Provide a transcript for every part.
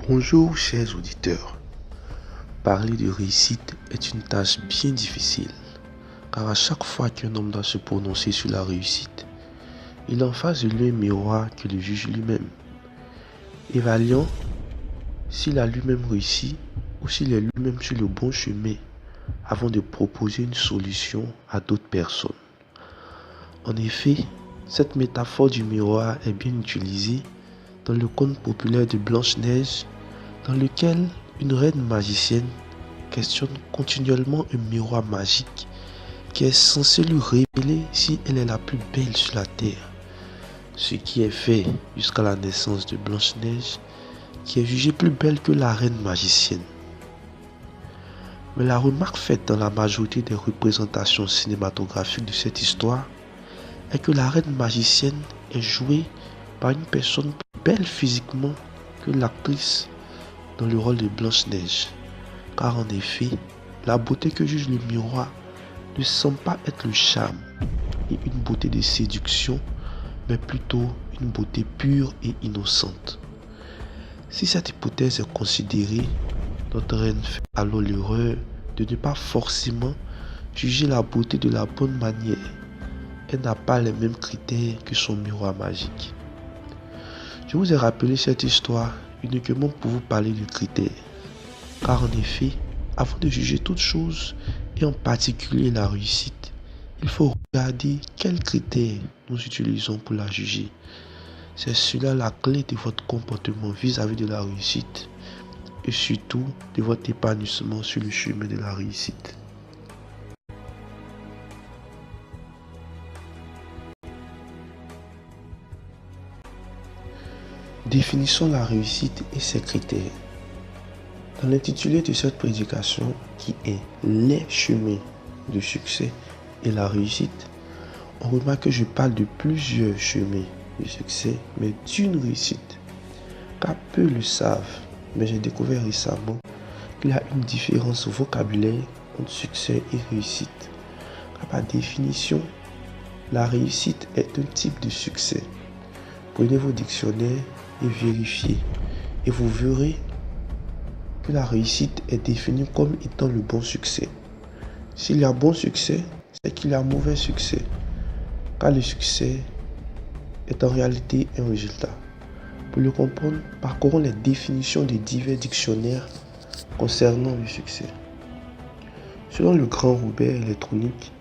Bonjour chers auditeurs. Parler de réussite est une tâche bien difficile, car à chaque fois qu'un homme doit se prononcer sur la réussite, il a en face de lui un miroir qui le juge lui-même, évaluant s'il a lui-même réussi ou s'il est lui-même sur le bon chemin avant de proposer une solution à d'autres personnes. En effet, cette métaphore du miroir est bien utilisée dans le conte populaire de Blanche-Neige, dans lequel une reine magicienne questionne continuellement un miroir magique qui est censé lui révéler si elle est la plus belle sur la terre. Ce qui est fait jusqu'à la naissance de Blanche-Neige, qui est jugée plus belle que la reine magicienne. Mais la remarque faite dans la majorité des représentations cinématographiques de cette histoire est que la reine magicienne est jouée par une personne plus belle physiquement que l'actrice dans le rôle de Blanche-Neige. Car en effet, la beauté que juge le miroir ne semble pas être le charme et une beauté de séduction, mais plutôt une beauté pure et innocente. Si cette hypothèse est considérée, notre reine fait alors l'erreur de ne pas forcément juger la beauté de la bonne manière. Elle n'a pas les mêmes critères que son miroir magique. Je vous ai rappelé cette histoire uniquement pour vous parler de critères. Car en effet, avant de juger toute chose, et en particulier la réussite, il faut regarder quels critères nous utilisons pour la juger. C'est cela la clé de votre comportement vis-à-vis de la réussite et surtout de votre épanouissement sur le chemin de la réussite. Définissons la réussite et ses critères. Dans l'intitulé de cette prédication qui est les chemins du succès et la réussite, on remarque que je parle de plusieurs chemins du succès, mais d'une réussite. Car peu le savent, mais j'ai découvert récemment qu'il y a une différence vocabulaire entre succès et réussite. Car par définition, la réussite est un type de succès. Prenez vos dictionnaires et vérifiez, et vous verrez que la réussite est définie comme étant le bon succès. S'il y a bon succès, c'est qu'il y a mauvais succès. Car le succès est en réalité un résultat. Pour le comprendre, parcourons les définitions des divers dictionnaires concernant le succès. Selon le grand Robert électronique,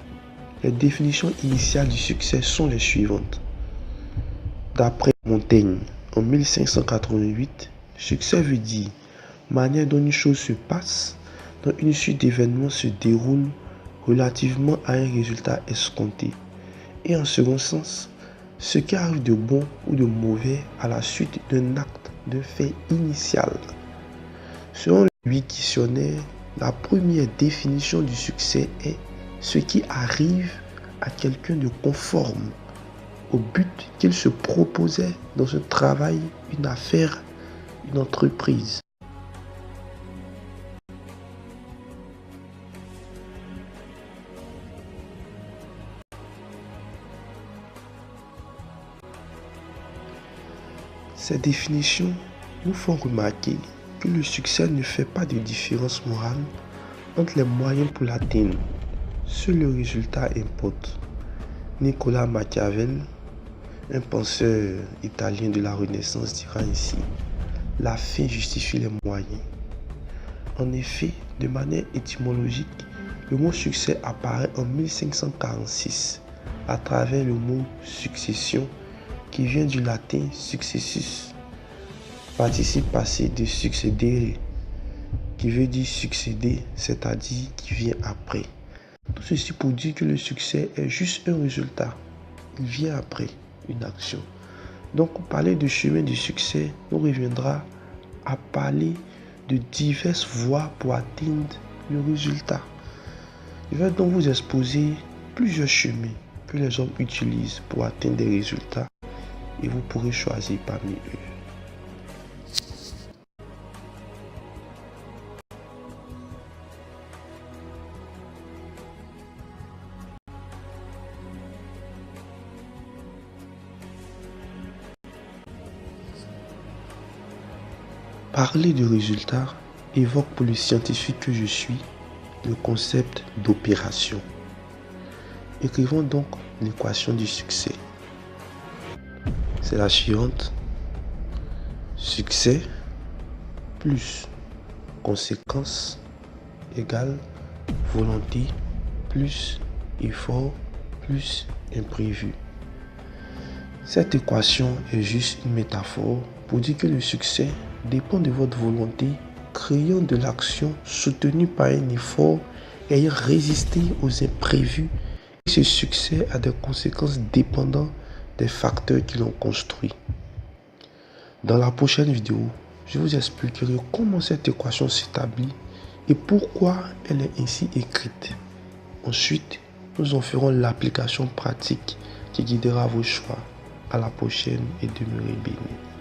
les définitions initiales du succès sont les suivantes. D'après Montaigne, en 1588, succès veut dire manière dont une chose se passe, dont une suite d'événements se déroule relativement à un résultat escompté. Et en second sens, ce qui arrive de bon ou de mauvais à la suite d'un acte, d'un fait initial. Selon le dictionnaire, la première définition du succès est ce qui arrive à quelqu'un de conforme au but qu'il se proposait dans un travail, une affaire, une entreprise. Ces définitions nous font remarquer que le succès ne fait pas de différence morale entre les moyens pour l'atteindre. Seul le résultat importe. Nicolas Machiavel, un penseur italien de la Renaissance, dira ainsi: la fin justifie les moyens. En effet, de manière étymologique, le mot succès apparaît en 1546 à travers le mot succession qui vient du latin successus, participe passé de succedere, qui veut dire succéder, c'est-à-dire qui vient après. Tout ceci pour dire que le succès est juste un résultat, il vient après une action. Donc, pour parler de chemin du succès, on reviendra à parler de diverses voies pour atteindre le résultat. Je vais donc vous exposer plusieurs chemins que les hommes utilisent pour atteindre des résultats et vous pourrez choisir parmi eux. Parler de résultats évoque pour le scientifique que je suis le concept d'opération. Écrivons donc l'équation du succès. C'est la suivante. Succès plus conséquence égale volonté plus effort plus imprévu. Cette équation est juste une métaphore pour dire que le succès dépend de votre volonté, créant de l'action soutenue par un effort ayant résisté aux imprévus. Ce succès a des conséquences dépendant des facteurs qui l'ont construit. Dans la prochaine vidéo, je vous expliquerai comment cette équation s'établit et pourquoi elle est ainsi écrite. Ensuite, nous en ferons l'application pratique qui guidera vos choix. À la prochaine et demeurez bénis.